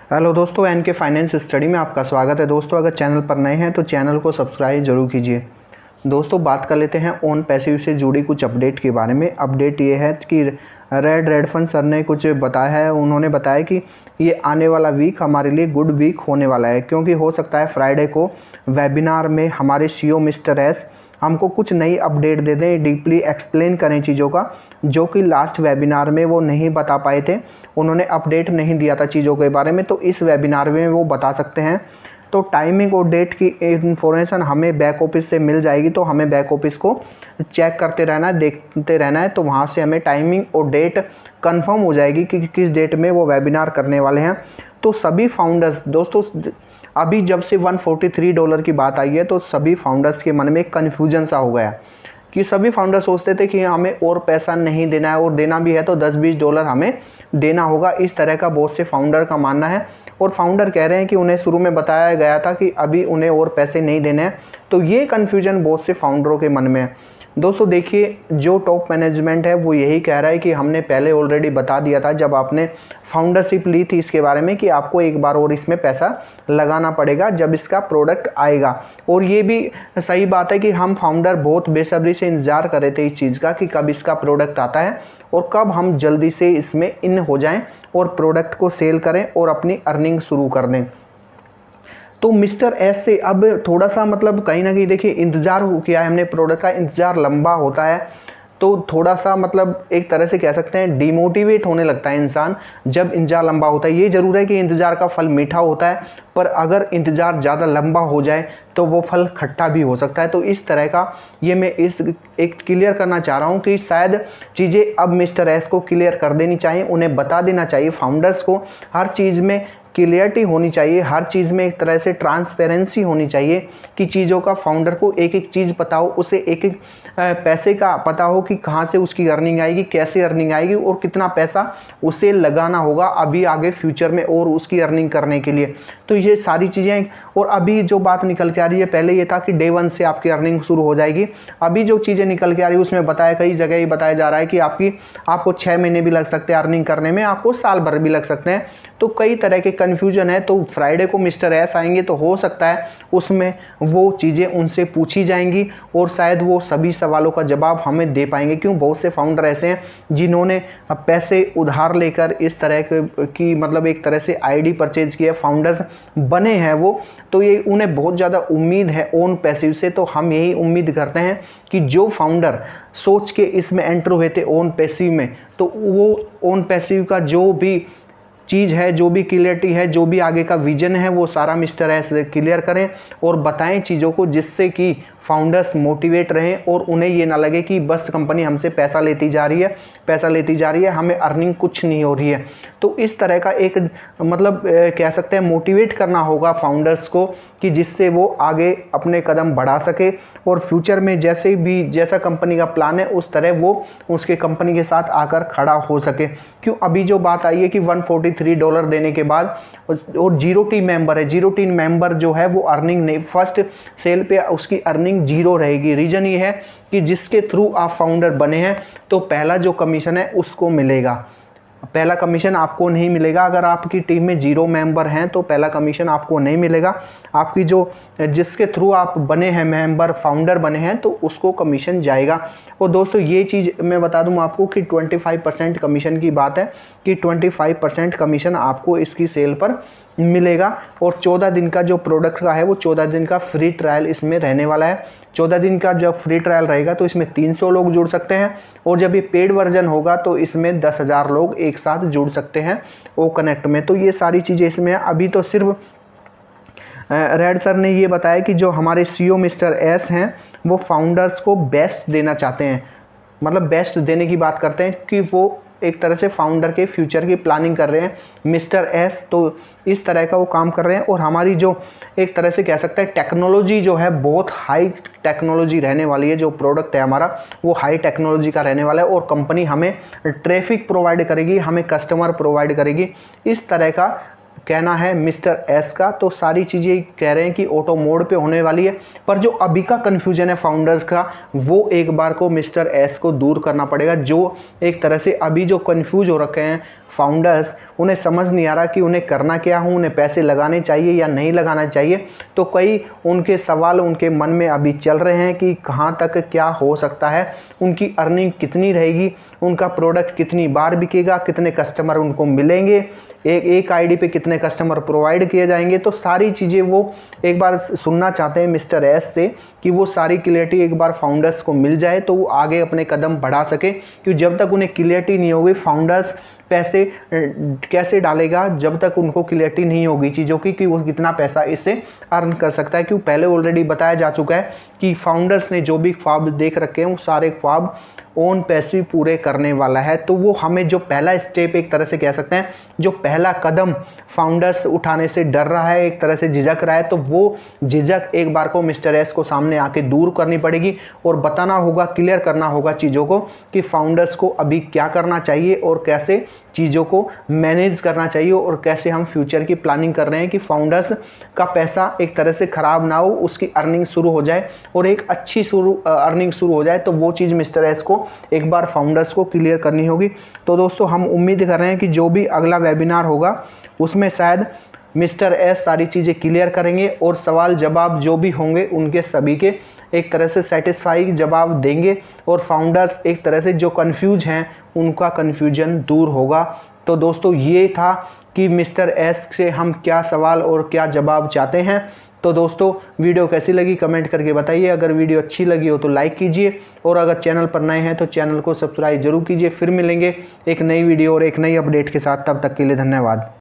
Hello दोस्तों, N के finance study में आपका स्वागत है। दोस्तों, अगर चैनल पर नए हैं तो चैनल को सब्सक्राइब जरूर कीजिए। दोस्तों, बात कर लेते हैं ओन पैसिव से जुड़ी कुछ अपडेट के बारे में। अपडेट ये है कि रेडफंड सर ने कुछ बताया है। उन्होंने बताया कि ये आने वाला वीक हमारे लिए गुड वीक होने वाला है, क्योंकि हो सकता है फ्राइडे को वेबिनार में हमारे सीईओ मिस्टर एस हमको कुछ नई अपडेट दे दें, डीपली एक्सप्लेन करें चीज़ों का, जो कि लास्ट वेबिनार में वो नहीं बता पाए थे। उन्होंने अपडेट नहीं दिया था चीज़ों के बारे में, तो इस वेबिनार में वो बता सकते हैं। तो टाइमिंग और डेट की इंफॉर्मेशन हमें बैक ऑफिस से मिल जाएगी, तो हमें बैक ऑफिस को चेक करते रहना है, देखते रहना है। तो वहाँ से हमें टाइमिंग और डेट कंफर्म हो जाएगी कि किस डेट में वो वेबिनार करने वाले हैं। तो सभी फाउंडर्स दोस्तों, अभी जब से $143 की बात आई है तो सभी फाउंडर्स के मन में एक कन्फ्यूजन सा हो गया कि सभी फाउंडर सोचते थे कि हमें और पैसा नहीं देना है, और देना भी है तो $10-20 हमें देना होगा। इस तरह का बहुत से फाउंडर का मानना है, और फाउंडर कह रहे हैं कि उन्हें शुरू में बताया गया था कि अभी उन्हें और पैसे नहीं देने हैं। तो ये कन्फ्यूजन बहुत से फाउंडरों के मन में है। दोस्तों देखिए, जो टॉप मैनेजमेंट है वो यही कह रहा है कि हमने पहले ऑलरेडी बता दिया था जब आपने फाउंडरशिप ली थी इसके बारे में, कि आपको एक बार और इसमें पैसा लगाना पड़ेगा जब इसका प्रोडक्ट आएगा। और ये भी सही बात है कि हम फाउंडर बहुत बेसब्री से इंतज़ार कर रहे थे इस चीज़ का कि कब इसका प्रोडक्ट आता है और कब हम जल्दी से इसमें इन हो जाएं और प्रोडक्ट को सेल करें और अपनी अर्निंग शुरू कर दें। तो मिस्टर एस से अब थोड़ा सा मतलब कहीं ना कहीं देखिए इंतज़ार हो किया है हमने, प्रोडक्ट का इंतज़ार लंबा होता है तो थोड़ा सा मतलब एक तरह से कह सकते हैं डिमोटिवेट होने लगता है इंसान जब इंतज़ार लंबा होता है। ये ज़रूर है कि इंतज़ार का फल मीठा होता है, पर अगर इंतज़ार ज़्यादा लंबा हो जाए तो वो फल खट्टा भी हो सकता है। तो इस तरह का ये मैं इस एक क्लियर करना चाह रहा हूँ कि शायद चीज़ें अब मिस्टर एस को क्लियर कर देनी चाहिए, उन्हें बता देना चाहिए फाउंडर्स को। हर चीज़ में क्लियरिटी होनी चाहिए, हर चीज़ में एक तरह से ट्रांसपेरेंसी होनी चाहिए कि चीज़ों का फाउंडर को एक एक चीज़ पता हो, उसे एक एक पैसे का पता हो कि कहाँ से उसकी अर्निंग आएगी, कैसे अर्निंग आएगी और कितना पैसा उसे लगाना होगा अभी आगे फ्यूचर में और उसकी अर्निंग करने के लिए। तो ये सारी चीज़ें, और अभी जो बात निकल के आ रही है, पहले ये था कि डे 1 से आपकी अर्निंग शुरू हो जाएगी। अभी जो चीज़ें निकल के आ रही है उसमें बताया, कई जगह ये बताया जा रहा है कि आपको 6 महीने भी लग सकते हैं अर्निंग करने में, आपको साल भर भी लग सकते हैं। तो कई तरह के कन्फ्यूजन है। तो फ्राइडे को मिस्टर एस आएंगे तो हो सकता है उसमें वो चीज़ें उनसे पूछी जाएंगी और शायद वो सभी सवालों का जवाब हमें दे पाएंगे। क्यों, बहुत से फाउंडर ऐसे हैं जिन्होंने पैसे उधार लेकर इस तरह की मतलब एक तरह से आईडी परचेज किया, फाउंडर्स बने हैं वो। तो ये उन्हें बहुत ज़्यादा उम्मीद है ओन पैसिव से। तो हम यही उम्मीद करते हैं कि जो फाउंडर सोच के इसमें एंटर हुए थे ओन पैसिव में, तो वो ओन पैसिव का जो भी चीज़ है, जो भी क्लियरिटी है, जो भी आगे का विजन है, वो सारा मिस्टर एस क्लियर करें और बताएं चीज़ों को, जिससे कि फाउंडर्स मोटिवेट रहें और उन्हें ये ना लगे कि बस कंपनी हमसे पैसा लेती जा रही है, हमें अर्निंग कुछ नहीं हो रही है। तो इस तरह का एक मतलब कह सकते हैं मोटिवेट करना होगा फाउंडर्स को, कि जिससे वो आगे अपने कदम बढ़ा सके और फ्यूचर में जैसा कंपनी का प्लान है उस तरह वो उसके कंपनी के साथ आकर खड़ा हो सके। क्यों, अभी जो बात आई है कि $143 देने के बाद और जीरो टीम मेंबर जो है वो अर्निंग नहीं, फर्स्ट सेल पे उसकी अर्निंग जीरो रहेगी। रीजन ये है कि जिसके थ्रू आप फाउंडर बने हैं तो पहला जो कमीशन है उसको मिलेगा, पहला कमीशन आपको नहीं मिलेगा। अगर आपकी टीम में 0 मेंबर हैं तो पहला कमीशन आपको नहीं मिलेगा। आपकी जिसके थ्रू आप बने हैं मेंबर, फाउंडर बने हैं, तो उसको कमीशन जाएगा। और दोस्तों ये चीज़ मैं बता दूं आपको कि 25% कमीशन की बात है, कि 25% कमीशन आपको इसकी सेल पर मिलेगा। और 14 दिन का जो प्रोडक्ट का है वो 14 दिन का फ्री ट्रायल इसमें रहने वाला है। 14 दिन का जब फ्री ट्रायल रहेगा तो इसमें 300 लोग जुड़ सकते हैं, और जब ये पेड वर्जन होगा तो इसमें 10,000 लोग एक साथ जुड़ सकते हैं ओ कनेक्ट में। तो ये सारी चीज़ें इसमें अभी तो सिर्फ रेड सर ने ये बताया कि जो हमारे सीईओ मिस्टर एस हैं वो फाउंडर्स को बेस्ट देना चाहते हैं, मतलब बेस्ट देने की बात करते हैं कि वो एक तरह से फाउंडर के फ्यूचर की प्लानिंग कर रहे हैं मिस्टर एस। तो इस तरह का वो काम कर रहे हैं, और हमारी जो एक तरह से कह सकते हैं टेक्नोलॉजी जो है बहुत हाई टेक्नोलॉजी रहने वाली है। जो प्रोडक्ट है हमारा वो हाई टेक्नोलॉजी का रहने वाला है, और कंपनी हमें ट्रैफिक प्रोवाइड करेगी, हमें कस्टमर प्रोवाइड करेगी। इस तरह का कहना है मिस्टर एस का, तो सारी चीज़ें कह रहे हैं कि ऑटो मोड पे होने वाली है। पर जो अभी का कन्फ्यूजन है फाउंडर्स का, वो एक बार को मिस्टर एस को दूर करना पड़ेगा। जो एक तरह से अभी जो कन्फ्यूज हो रखे हैं फाउंडर्स, उन्हें समझ नहीं आ रहा कि उन्हें करना क्या हो, उन्हें पैसे लगाने चाहिए या नहीं लगाना चाहिए। तो कई उनके सवाल उनके मन में अभी चल रहे हैं कि कहाँ तक क्या हो सकता है, उनकी अर्निंग कितनी रहेगी, उनका प्रोडक्ट कितनी बार बिकेगा, कितने कस्टमर उनको मिलेंगे, एक आईडी पे कितने कस्टमर प्रोवाइड किए जाएंगे। तो सारी चीज़ें वो एक बार सुनना चाहते हैं मिस्टर एस से कि वो सारी क्लियरिटी एक बार फाउंडर्स को मिल जाए तो वो आगे अपने कदम बढ़ा सके। क्योंकि जब तक उन्हें क्लियरिटी नहीं होगी फाउंडर्स पैसे कैसे डालेगा, जब तक उनको क्लियरिटी नहीं होगी चीज़ों की कि वो कितना पैसा इससे अर्न कर सकता है। क्योंकि पहले ऑलरेडी बताया जा चुका है कि फाउंडर्स ने जो भी ख्वाब देख रखे हैं वो सारे ख्वाब ओन पैसे पूरे करने वाला है। तो वो हमें जो पहला स्टेप एक तरह से कह सकते हैं, जो पहला कदम फाउंडर्स उठाने से डर रहा है, एक तरह से झिझक रहा है, तो वो झिझक एक बार को मिस्टर एस को सामने आके दूर करनी पड़ेगी और बताना होगा, क्लियर करना होगा चीज़ों को कि फाउंडर्स को अभी क्या करना चाहिए और कैसे चीज़ों को मैनेज करना चाहिए और कैसे हम फ्यूचर की प्लानिंग कर रहे हैं कि फाउंडर्स का पैसा एक तरह से ख़राब ना हो, उसकी अर्निंग शुरू हो जाए और एक अच्छी अर्निंग शुरू हो जाए। तो वो चीज़ मिस्टर एस को एक बार फाउंडर्स को क्लियर करनी होगी। तो दोस्तों हम उम्मीद कर रहे हैं कि जो भी अगला वेबिनार होगा उसमें शायद मिस्टर एस सारी चीज़ें क्लियर करेंगे और सवाल जवाब जो भी होंगे उनके सभी के एक तरह से सेटिस्फाई जवाब देंगे और फाउंडर्स एक तरह से जो कंफ्यूज हैं उनका कंफ्यूजन दूर होगा। तो दोस्तों ये था कि मिस्टर एस से हम क्या सवाल और क्या जवाब चाहते हैं। तो दोस्तों वीडियो कैसी लगी कमेंट करके बताइए। अगर वीडियो अच्छी लगी हो तो लाइक कीजिए और अगर चैनल पर नए हैं तो चैनल को सब्सक्राइब जरूर कीजिए। फिर मिलेंगे एक नई वीडियो और एक नई अपडेट के साथ, तब तक के लिए धन्यवाद।